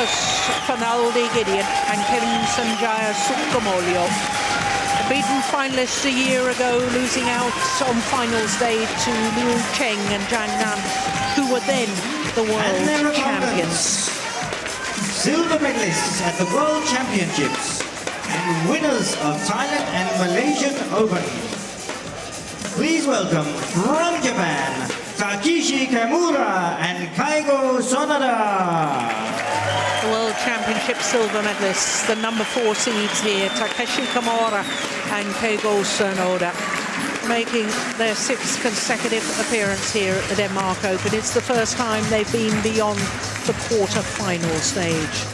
Fernaldi GIDEON and Sanjaya SUKAMULJO. Beaten finalists a year ago, losing out on finals day to Liu Cheng and Zhang Nan, who were then the world champions. Silver medalists at the World Championships and winners of Thailand and Malaysian Open. Please welcome from Japan, Takeshi KAMURA and Keigo SONODA. The World Championship silver medalists, the number 4 seeds here, Takeshi KAMURA and Keigo SONODA, making their 6th consecutive appearance here at the Denmark Open. It's the first time they've been beyond the quarter-final stage.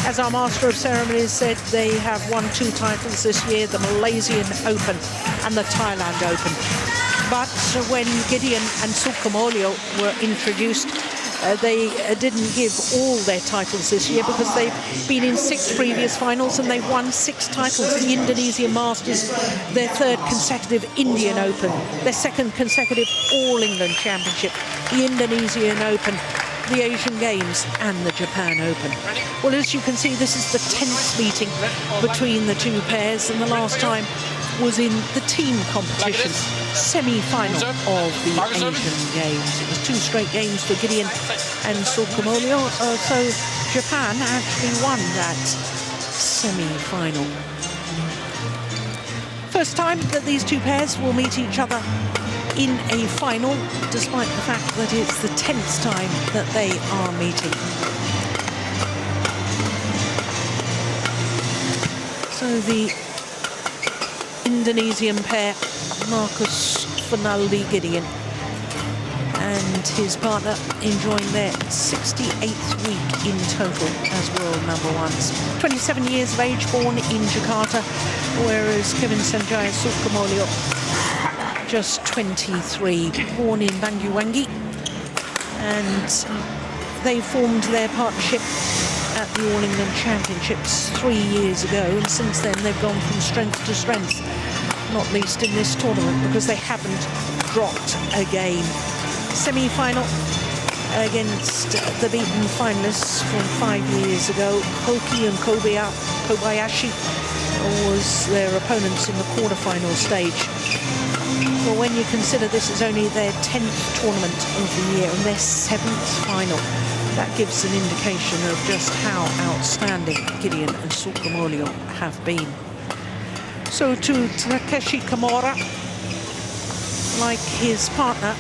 As our Master of Ceremonies said, they have won 2 titles this year, the Malaysian Open and the Thailand Open. But when GIDEON and SUKAMULJO were introduced, they didn't give all their titles this year because they've been in 6 previous finals and they've won 6 titles. The Indonesian Masters, their 3rd consecutive Indian Open, their 2nd consecutive All-England Championship, the Indonesian Open, the Asian Games and the Japan Open. Well, as you can see, this is the 10th meeting between the 2 pairs, and the last time was in the team competition semi-final of the Asian Games. It was 2 straight games for GIDEON and SUKAMULJO, so Japan actually won that semi-final. First time that these 2 pairs will meet each other in a final, despite the fact that it's the 10th time that they are meeting. So the Indonesian pair, Marcus Fernaldi GIDEON and his partner, enjoying their 68th week in total as world number 1s. 27 years of age, born in Jakarta, whereas Kevin Sanjaya SUKAMULJO just 23, born in Banyuwangi, and they formed their partnership at the All England Championships 3 years ago, and since then they've gone from strength to strength, not least in this tournament because they haven't dropped a game. Semi-final against the beaten finalists from 5 years ago, Hoki and Kobayashi was their opponents in the quarter-final stage. Well, when you consider this is only their 10th tournament of the year and their 7th final, that gives an indication of just how outstanding GIDEON and SUKAMULJO have been. So to Takeshi KAMURA, like his partner,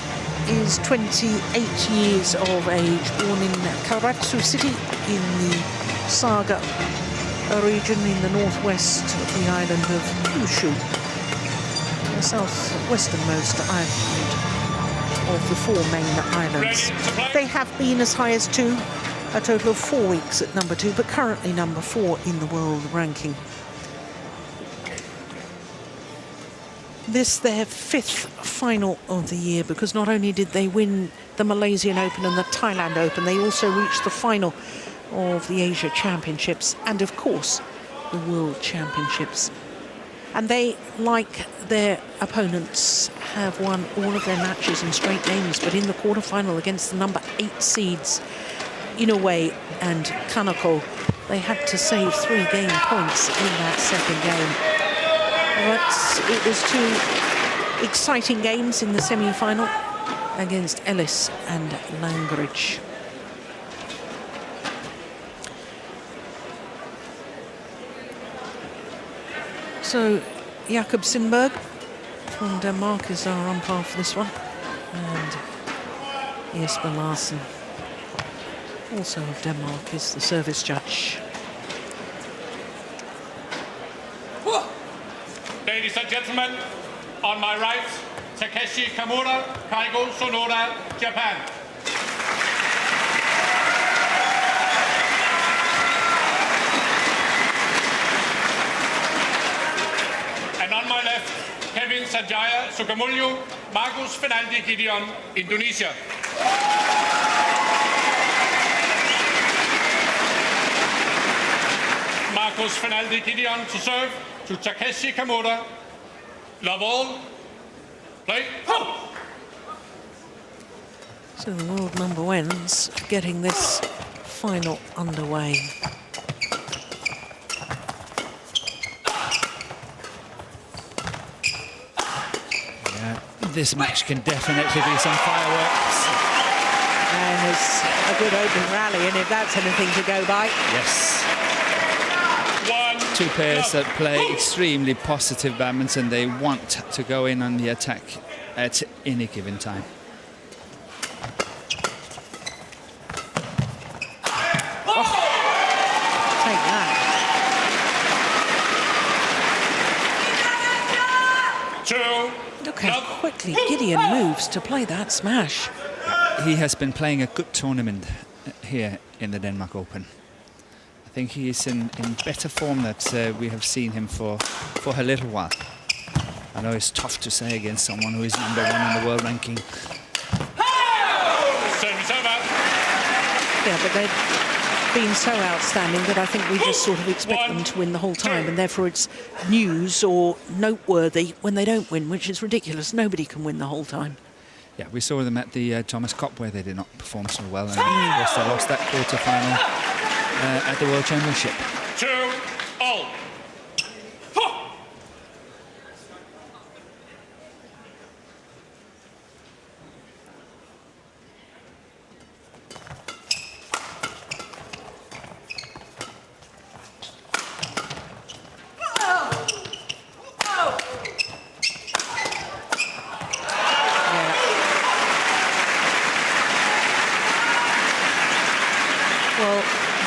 is 28 years of age, born in Karatsu City in the Saga region in the northwest of the island of Kyushu, the southwesternmost island of the 4 main islands. They have been as high as 2, a total of 4 weeks at number 2, but currently number 4 in the world ranking. This their 5th final of the year, because not only did they win the Malaysian Open and the Thailand Open, they also reached the final of the Asia Championships and, of course, the World Championships. And they, like their opponents, have won all of their matches in straight games, but in the quarterfinal against the number 8 seeds, Inoue and Kaneko, they had to save 3 game points in that 2nd game. But it was 2 exciting games in the semi-final against Ellis and Langridge. So Jakob Sindberg from Denmark is our umpire for this one, and Jesper Larsen, also of Denmark, is the service judge. Ladies and gentlemen, on my right, Takeshi KAMURA, Keigo SONODA, Japan. And on my left, Kevin Sanjaya SUKAMULJO, Marcus Fernaldi GIDEON, Indonesia. Marcus Fernaldi GIDEON to serve to Takeshi KAMURA. Love all. Play. So the world number 1's getting this final underway. Yeah, this match can definitely be some fireworks. And it's a good open rally, and if that's anything to go by. Yes. Two pairs that play extremely positive badminton. They want to go in on the attack at any given time. Take that. Look how quickly Gideon moves to play that smash. He has been playing a good tournament here in the Denmark Open. I think he is in better form that we have seen him for a little while. I know it's tough to say against someone who is #1 in the world ranking. Yeah, but they've been so outstanding that I think we just sort of expect them to win the whole time, and therefore it's news or noteworthy when they don't win, which is ridiculous. Nobody can win the whole time. Yeah, we saw them at the Thomas Cup where they did not perform so well, and of course they lost that quarter-final at the World Championship. 2-all.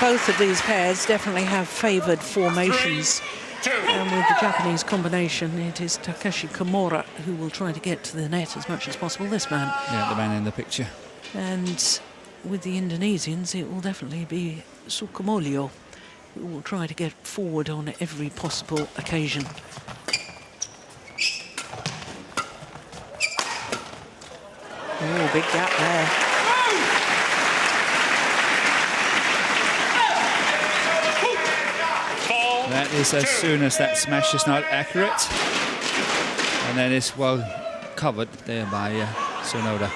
Both of these pairs definitely have favoured formations. And with the Japanese combination, it is Takeshi KAMURA who will try to get to the net as much as possible, this man. Yeah, the man in the picture. And with the Indonesians, it will definitely be SUKAMULJO who will try to get forward on every possible occasion. Oh, big gap there. That is as soon as that smash is not accurate. And then it's well covered there by SONODA.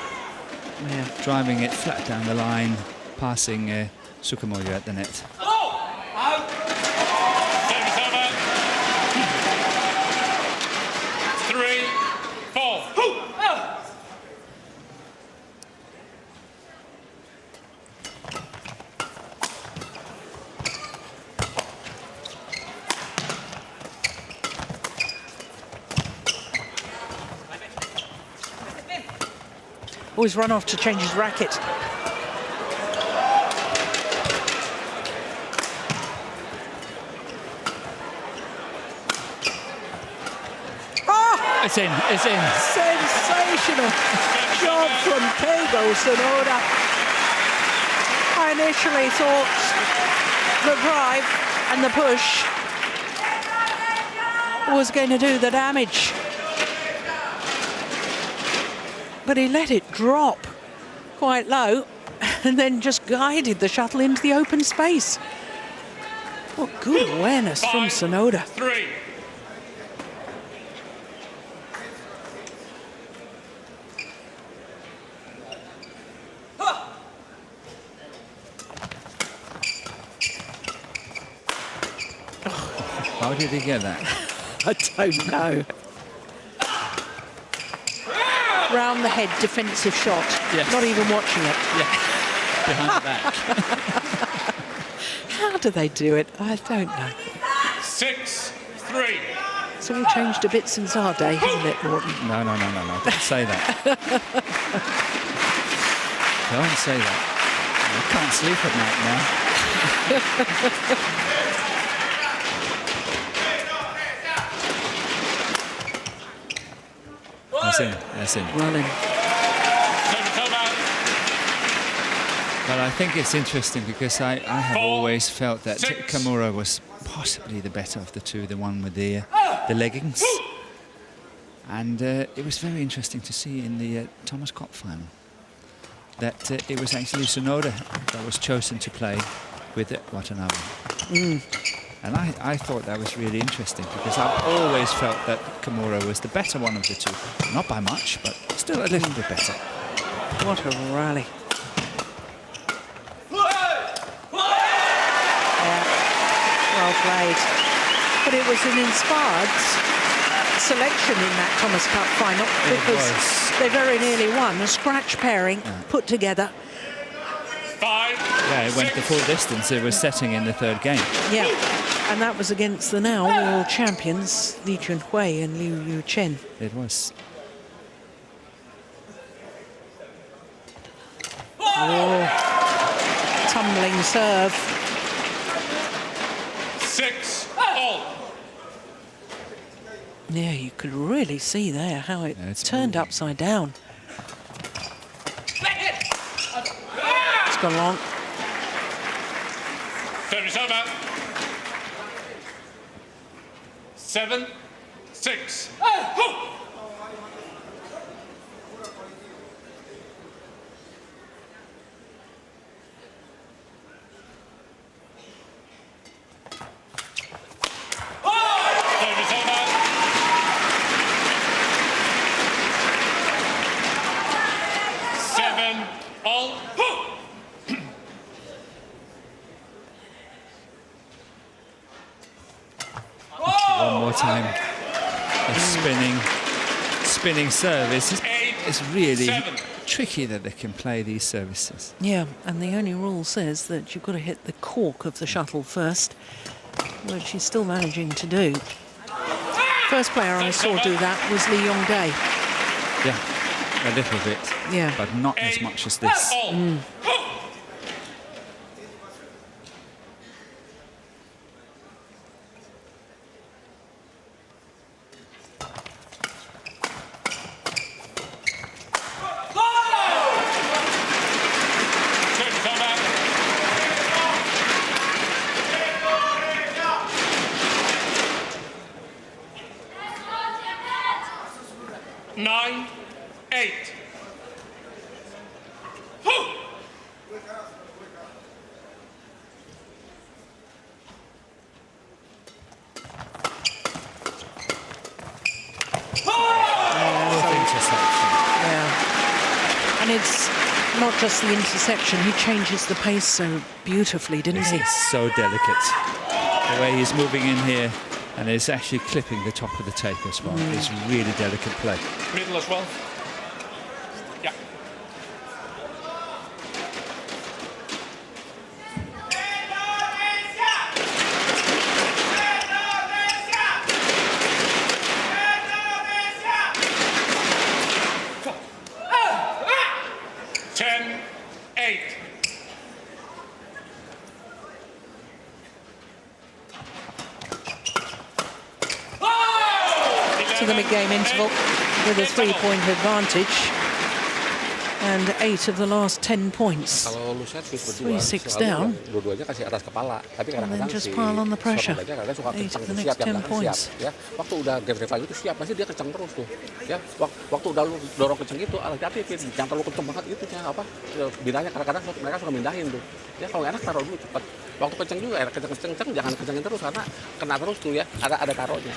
Yeah. Driving it flat down the line, passing SUKAMULJO at the net. Always run off to change his racket. Oh! It's in, it's in. Sensational job from Keigo, SONODA. I initially thought the drive and the push was going to do the damage. But he let it drop quite low and then just guided the shuttle into the open space. What good awareness from SONODA. 3. How did he get that? I don't know. Round the head defensive shot. Yes. Not even watching it. Yeah, behind the back. How do they do it? I don't know. 6-3. It's all changed a bit since our day, hasn't it, Morton? No. Don't say that. Don't say that. I can't sleep at night now. That's in. Well in. But I think it's interesting because I have always felt that KAMURA was possibly the better of the two, the one with the leggings. And it was very interesting to see in the Thomas Cup final that it was actually SONODA that was chosen to play with Watanabe. And I thought that was really interesting because I've always felt that KAMURA was the better one of the two. Not by much, but still a little bit better. What a rally. well played. But it was an inspired selection in that Thomas Cup final because they very nearly won. A scratch pairing put together. 5. Yeah, it went the full distance. It was setting in the third game. Yeah, and that was against the now world champions, Li Junhui and Liu Yuchen. It was. Oh, tumbling serve. 6 all. Yeah, you could really see there how it Yeah, it's turned moving. upside down. It's gone long. Service over. 7, 6. Service over. 7 all. One more time. The spinning service. It's really tricky that they can play these services. Yeah, and the only rule says that you've got to hit the cork of the shuttle first, which she's still managing to do. First player I saw do that was Lee Yong-dae. Yeah, a little bit. Yeah. But not as much as this. Service over. 9, 8. Interception. Yeah. And it's not just the intersection, he changes the pace so beautifully, didn't This he? is so delicate. The way he's moving in here, and it's actually clipping the top of the tape as well. It's really delicate play. Middle as well. Yeah. Ten, 8. To the mid-game interval with a 3-point advantage. And 8 of the last 10 points. Kalau lu servis berdua, 3-6 selalu down. dua-duanya kasih atas kepala. Tapi And then kadang-kadang just si pile on the pressure. Sonodanya kadang-kadang suka 8 kencang of the tuh, next siap, 10 yang belakang points. siap. Ya, waktu udah game rival itu siap, pasti dia kencang terus tuh. Ya, waktu udah lu dorong kencang gitu, hati-hati, jangan terlalu kencang banget gitu ya, apa? Bidangnya kadang-kadang mereka suka mindahin tuh. Ya, kalau enak taruh dulu cepat. Waktu kencang juga, kencang jangan kencangin terus karena kena terus tuh ya. Ada taruhnya.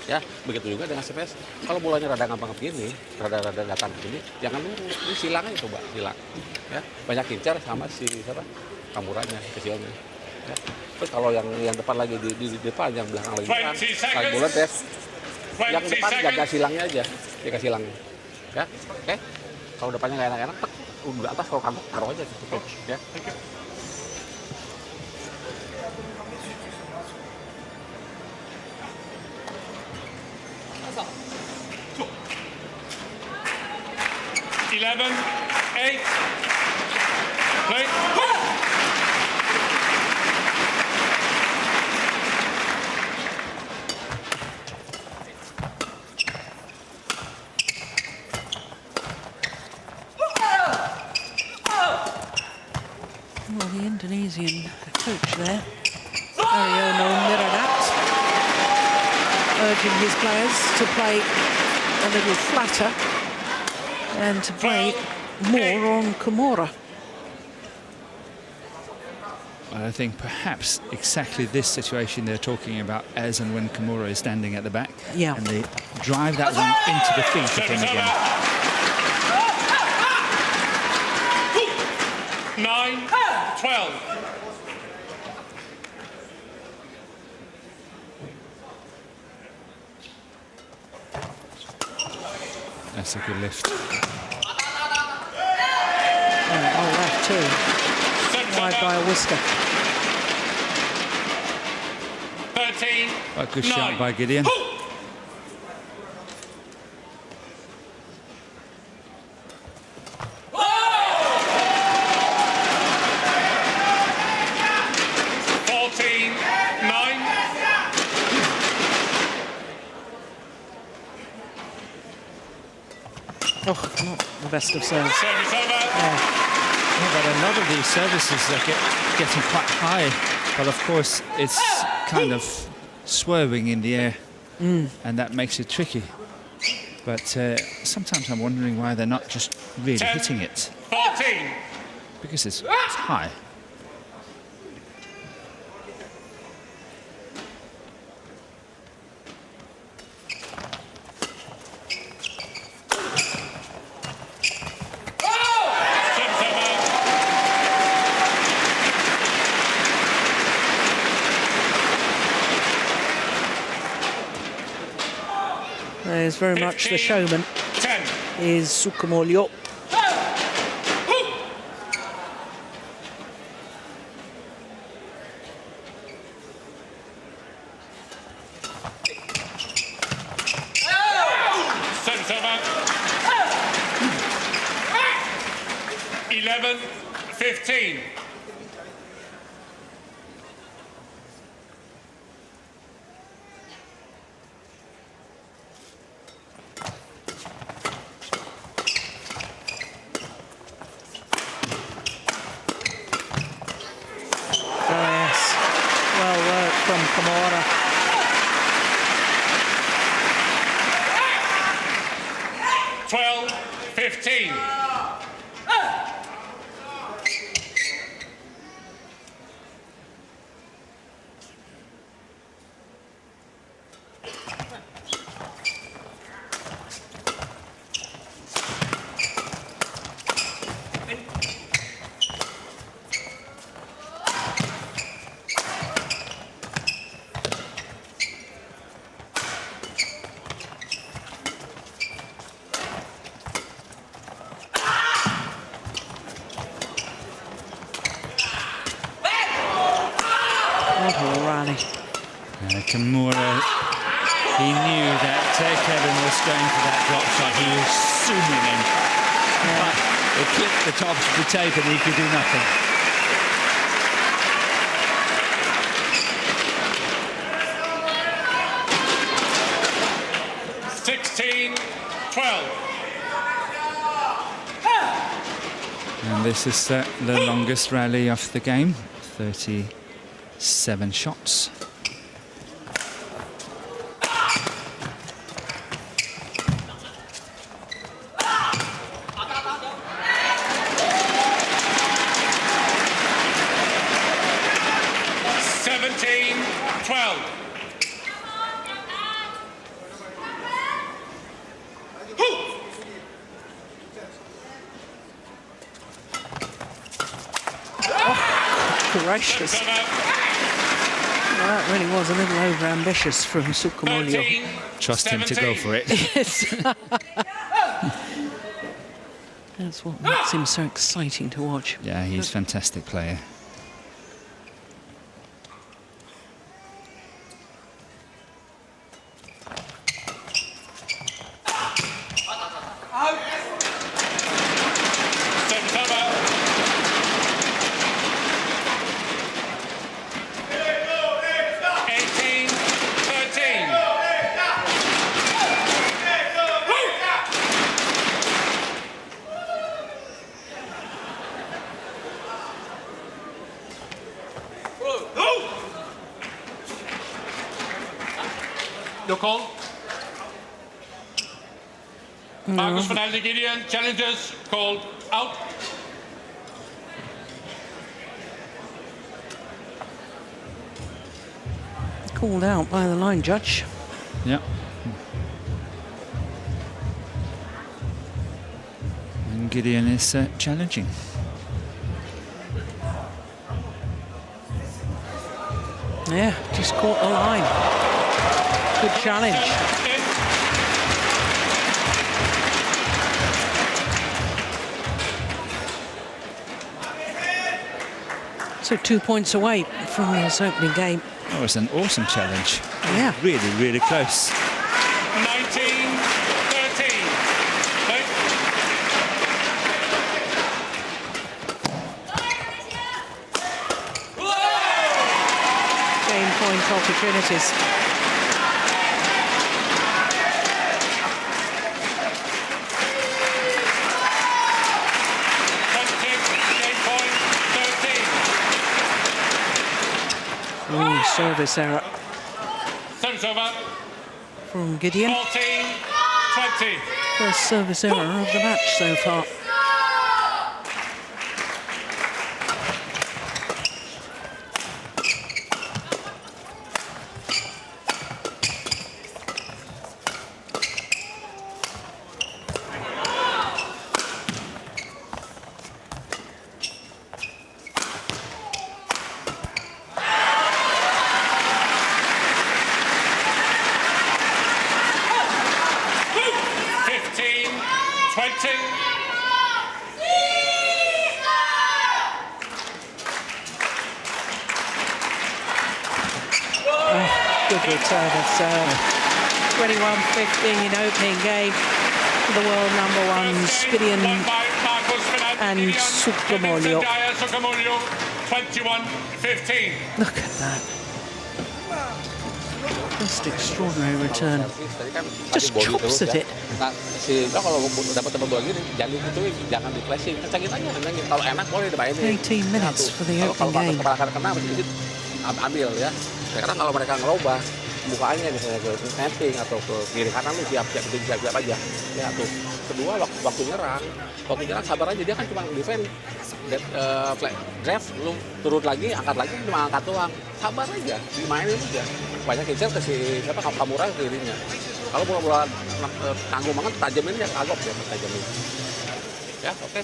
Ya, begitu juga dengan space. Kalau bolanya rada gampang begini, rada datar begini, jangan lurus. Ini silang aja coba, silang. Ya, banyak kincar sama si siapa? Kamuranya, kecilnya. Ya. Terus kalau yang depan lagi di depan, yang belakang lagi depan, kalau bola tes, yang depan jaga silangnya aja, jaga silangnya. Ya, oke. Kalau depannya nggak enak-enak, udah atas kalau kantong taruh aja gitu. Ya. 11, 8. Play. Well, the Indonesian coach there, Aryono Miradat, urging his players to play a little flatter and to play more on KAMURA. Well, I think perhaps exactly this situation they're talking about as and when KAMURA is standing at the back. Yeah. And they drive that one into the feet of him again. 9, 12. That's a good lift. Oh, left too. Wide by a whisker. 13. A good shot by Gideon. Oh, not the best of serves. Service over. Yeah. Yeah, but a lot of these services are getting quite high, but of course it's kind of swerving in the air, and that makes it tricky. But sometimes I'm wondering why they're not just really 10, hitting it, 14. because it's high. There's very much the showman 10. is SUKAMULJO. Service over. 11, 15. From KAMURA. $12, 15. KAMURA, he knew that Kevin was going for that drop shot. He was zooming in. But it clipped the top of the tape and he could do nothing. And this is the longest rally of the game, 37 shots. Gracious. That really was a little over-ambitious from SUKAMULJO. Trust him to go for it. Yes. That's what makes him so exciting to watch. Yeah, he's a fantastic player. Your call. Marcus Fernaldi Gideon, challengers called out. Called out by the line judge. Yeah. And Gideon is challenging. Yeah, just caught the line. Good challenge. So 2 points away from this opening game. That was an awesome challenge. Yeah. Really, really close. 19-13. Game point opportunities. Oh, service error Service over. from Gideon. 14-20. First service error of the match so far. Good return of serve. 21-15 opening game for the world number ones, GIDEON and SUKAMULJO. 21-15. Look at that. Just extraordinary return. Just chops at it. Nah, si Lo kalau dapat tebal bola gini, jangan digituin, jangan di flashing, kencangin aja, kencangin. Kalau enak boleh dimainin. 18 minutes for the opening Kalau game. kepala kena, sedikit ambil ya. Karena kalau mereka ngerubah mukanya misalnya ke snapping atau ke kiri kanan lu siap aja. Ya tuh. Kedua waktu nyerang sabar aja, dia kan cuma defend drive, lu turun lagi, angkat lagi, cuma angkat doang. Sabar aja, dimainin aja. Banyak incer ke si siapa KAMURA ke kirinya. Kalau bola-bola tanggung banget, tajamin ya, kagok ya, tajamin. Ya, oke.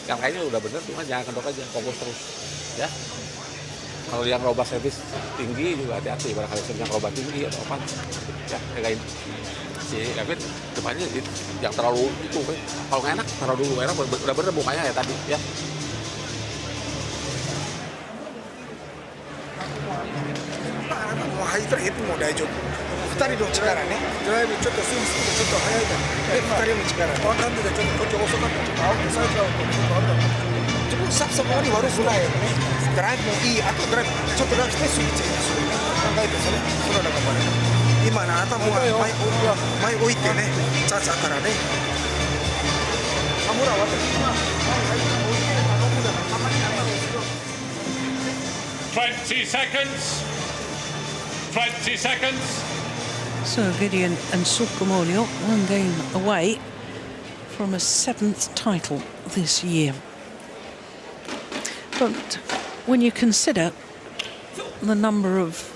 Yang kayaknya udah bener, cuma jangan kendor aja, fokus terus. Ya. Kalau yang robah servis tinggi juga hati-hati, barangkali yang robah tinggi atau apa. Ya, kayak si Kevin depannya yang terlalu itu kan. Kalau nggak enak, taruh dulu. Enak udah bener mukanya ya tadi, ya. So GIDEON and SUKAMULJO, one game away from a 7th title this year. But when you consider the number of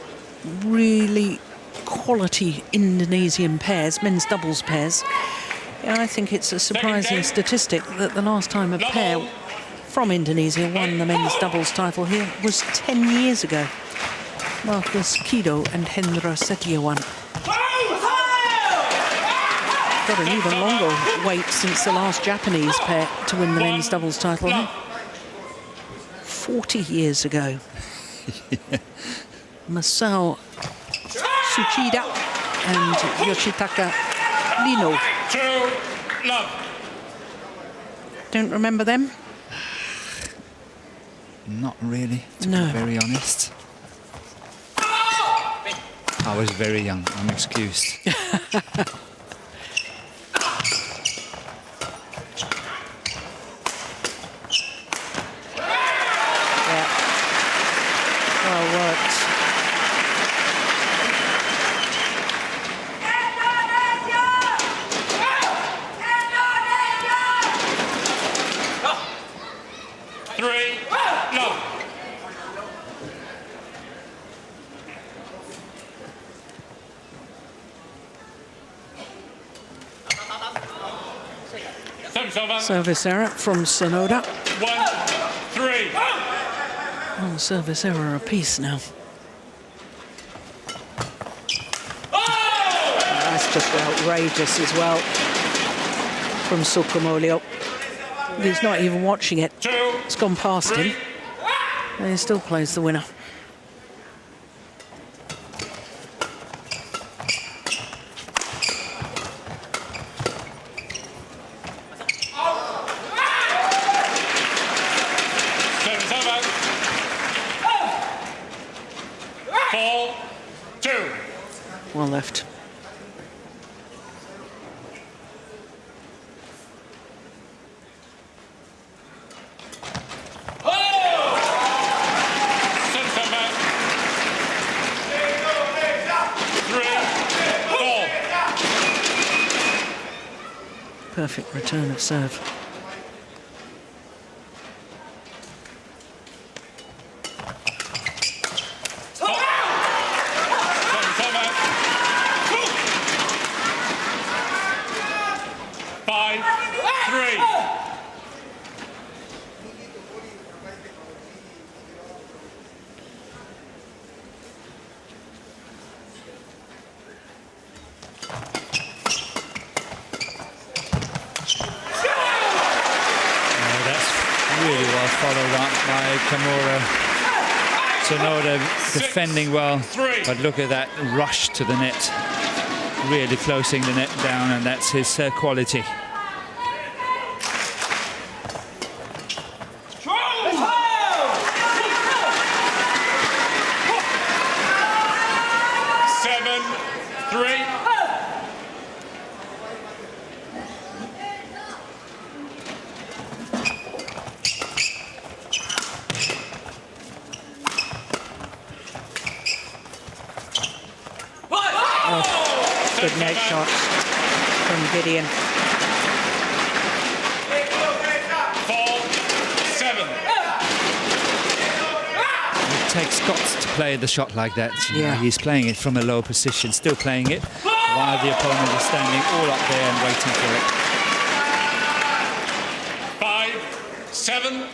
really quality Indonesian pairs, men's doubles pairs, I think it's a surprising statistic that the last time a pair from Indonesia won the men's doubles title here was 10 years ago. Marcus Keigo and Hendra Setiawan. Got an even longer wait since the last Japanese pair to win the men's doubles title. 40 years ago. Masao Tsuchida and Yoshitaka Lino. Don't remember them? Not really, to No. be very honest. I was very young, I'm excused. Well worked. Service error from SONODA. 1-3. Oh, service error apiece now. That's just outrageous as well from SUKAMULJO. He's not even watching it. It's gone past him. And he still plays the winner. Service over. 4-2. Well left. Service over. 3-4. Perfect return of serve. Service over. 5-3. That's really well followed up by KAMURA. Sonoda defending well, but look at that rush to the net. Really closing the net down, and that's his quality. Good net shot from GIDEON. 4-7. It takes guts to play the shot like that. You know, Yeah. he's playing it from a low position, still playing it, while the opponent is standing all up there and waiting for it. 5-7.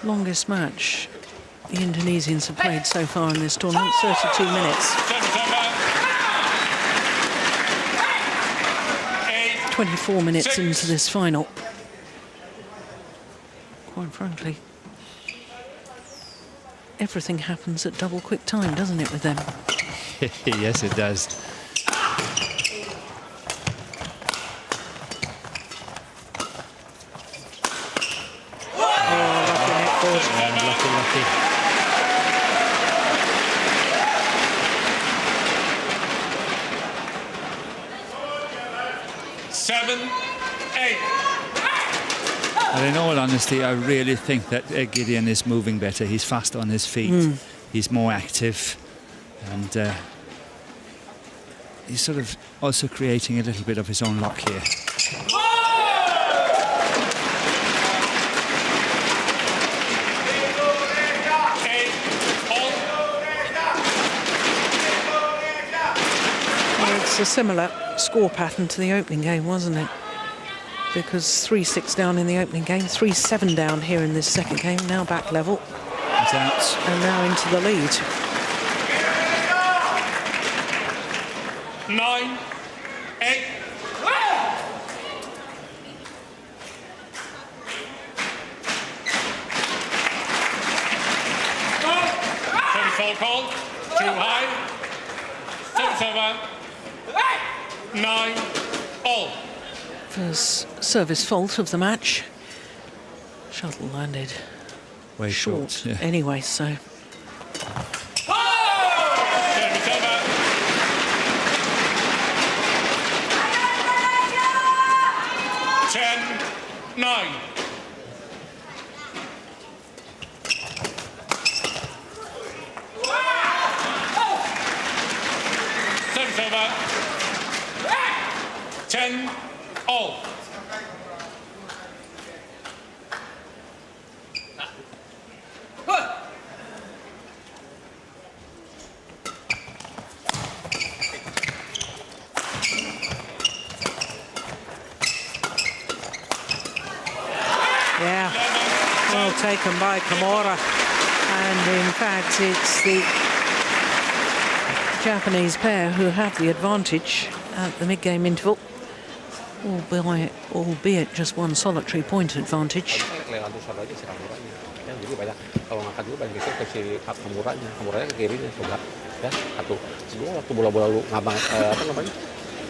Longest match the Indonesians have played so far in this tournament, 32 minutes. 24 minutes into this final. Quite frankly, everything happens at double quick time, doesn't it, with them? Yes, it does. Lucky. 7-8. But in all honesty, I really think that GIDEON is moving better. He's fast on his feet. He's more active. And he's sort of also creating a little bit of his own luck here. It's a similar score pattern to the opening game, wasn't it? Because 3-6 down in the opening game, 3-7 down here in this second game, now back level. It's out. And now into the lead. 9-8. Service called. Too high. Service over. 9-all. First service fault of the match. Shuttle landed Way short yeah. anyway, so. Service over. 10-9. Service over. 10-all. taken by KAMURA. And in fact, it's the Japanese pair who have the advantage at the mid-game interval, albeit just one solitary point advantage. Jadi banyak kalau ngangkat dulu banyak geser ke si KAMURA-nya ke kirinya coba ya satu kedua waktu bola-bola lu ngabang apa namanya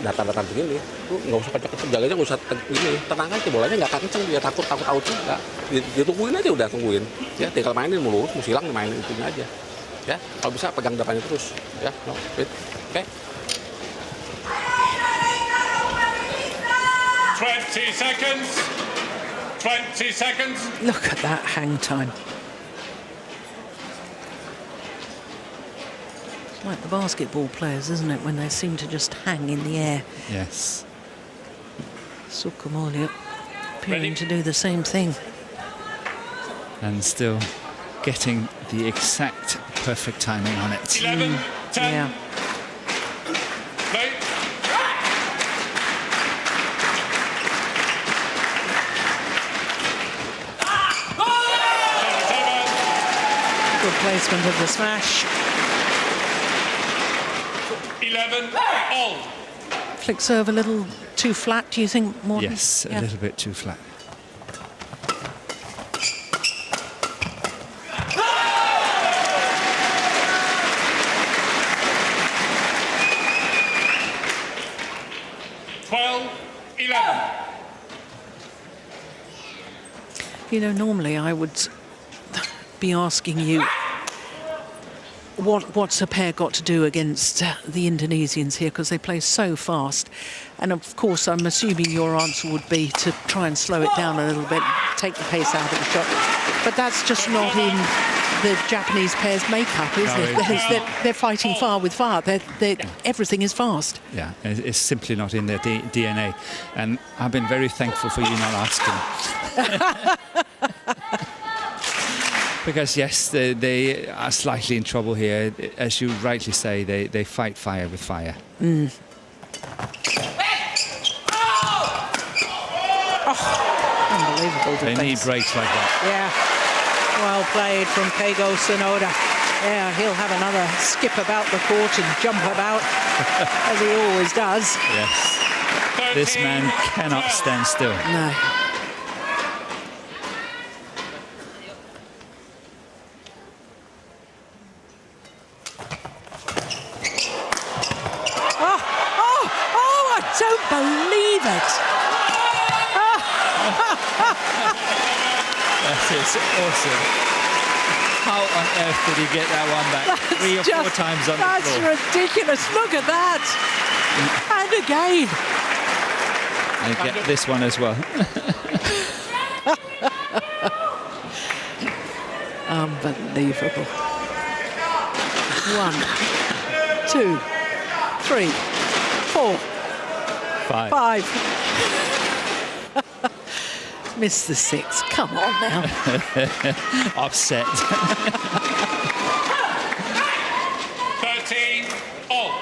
datar-datar begini lu nggak usah kenceng-kenceng jaganya nggak usah gini tenang aja bolanya nggak kenceng dia takut out juga ditungguin aja udah tungguin ya tinggal mainin mulu mau silang mainin itunya aja ya kalau bisa pegang depannya terus ya oke 20 seconds. 20 seconds. Look at that hang time. Like the basketball players, isn't it, when they seem to just hang in the air. Yes. SUKAMULJO appearing to do the same thing. And still getting the exact perfect timing on it. 11, 10. Yeah. Play. Good placement of the smash. 11 all. Flick serve a little too flat, do you think, Morten? Yes, a little bit too flat. You know, normally I would be asking you what's a pair got to do against the Indonesians here, because they play so fast. And of course, I'm assuming your answer would be to try and slow it down a little bit, take the pace out of the shot. But that's just not in the Japanese pair's makeup, is it? No, They're fighting fire with fire. Everything is fast. Yeah, it's simply not in their DNA. And I've been very thankful for you not asking. Because, yes, they are slightly in trouble here. As you rightly say, they fight fire with fire. Oh, unbelievable defense. They need breaks like that. Yeah, well played from Keigo SONODA. Yeah, he'll have another skip about the court and jump about, as he always does. Yes. This man cannot stand still. No. Don't believe it. That is awesome. How on earth did he get that one back? 3 or 4 times on the floor. That's ridiculous. Look at that. And again. And get this one as well. Unbelievable. 1, 2, 3, 4. 5. Missed the 6. Come on now. Upset. 13 all.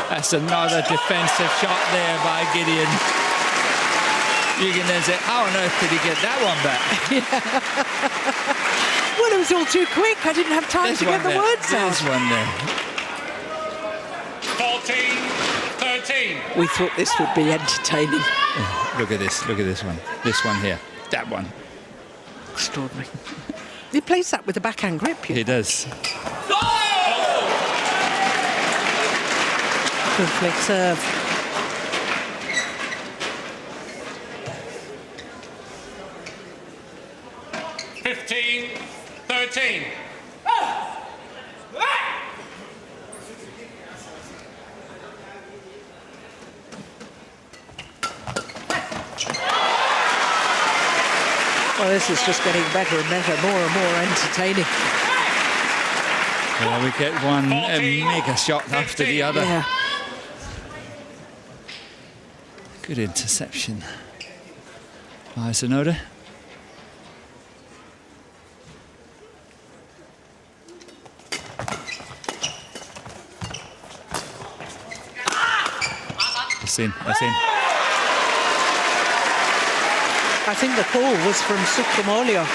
That's another defensive shot there by Gideon. You can then say, how on earth did he get that one back? Well, it was all too quick. I didn't have time to get the words out. There's one there. 14-13. We thought this would be entertaining. Look at this one. This one here. That one. Extraordinary. He plays that with a backhand grip. He does. Good flick serve. Well, this is just getting better and better, more and more entertaining. Well, we get one mega shot after the other. Yeah. Good interception by SONODA. That's in. That's in. I think the call was from SUKAMULJO.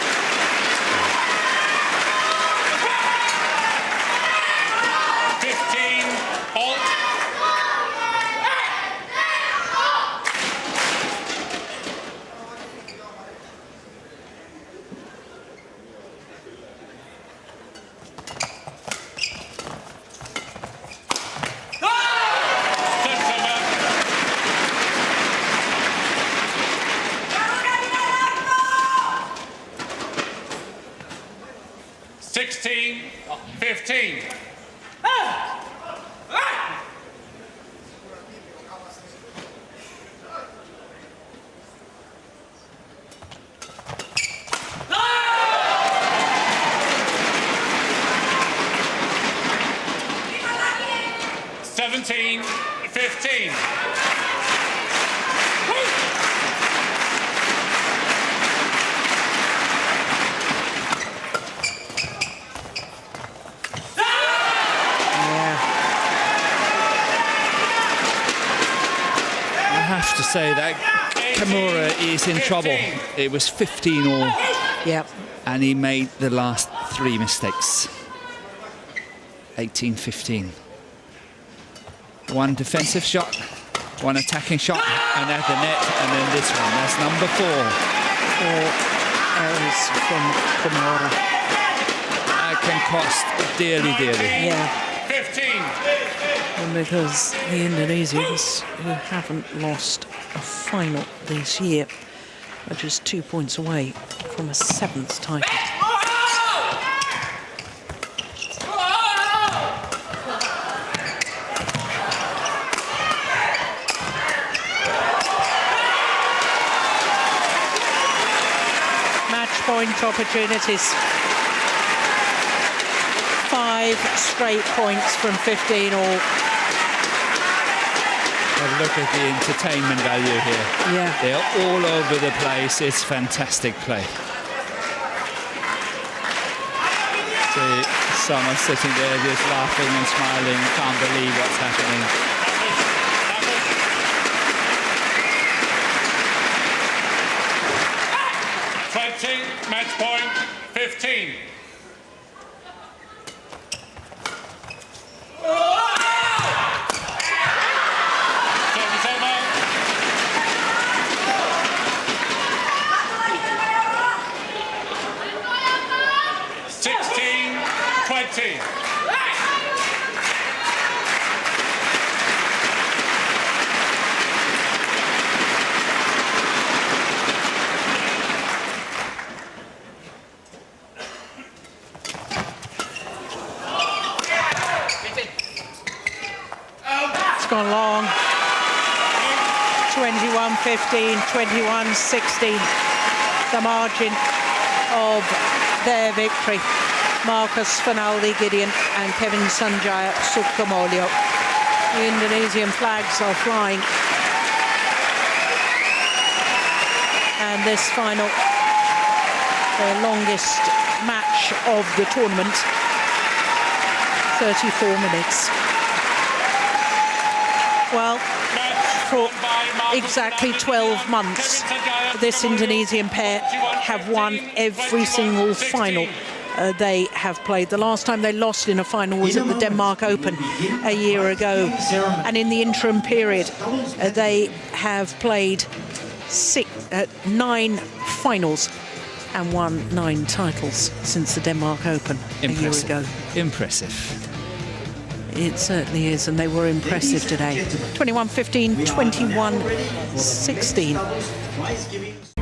To say that KAMURA is in trouble. It was 15-all. Yep. And he made the last 3 mistakes. 18-15. One defensive shot, one attacking shot, and at the net, and then this one. That's number 4. 4 errors from KAMURA. That can cost dearly, dearly. Yeah. 15. And because the Indonesians, who haven't lost a final this year, are just 2 points away from a 7th title. Match point opportunities. 5 straight points from 15-all. Look at the entertainment value here. Yeah. They're all over the place. It's fantastic play. See, someone sitting there just laughing and smiling, can't believe what's happening. 20, match point, 15. Gone long. 21-15, 21-16. The margin of their victory. Marcus Fernaldi, GIDEON, and Kevin Sanjaya, SUKAMULJO. The Indonesian flags are flying. And this final, the longest match of the tournament, 34 minutes. Well, for exactly 12 months, this Indonesian pair have won every single final they have played. The last time they lost in a final was at the Denmark Open a year ago. And in the interim period, they have played 9 finals and won 9 titles since the Denmark Open a year ago. Impressive. It certainly is, and they were impressive today. 21-15, 21-16.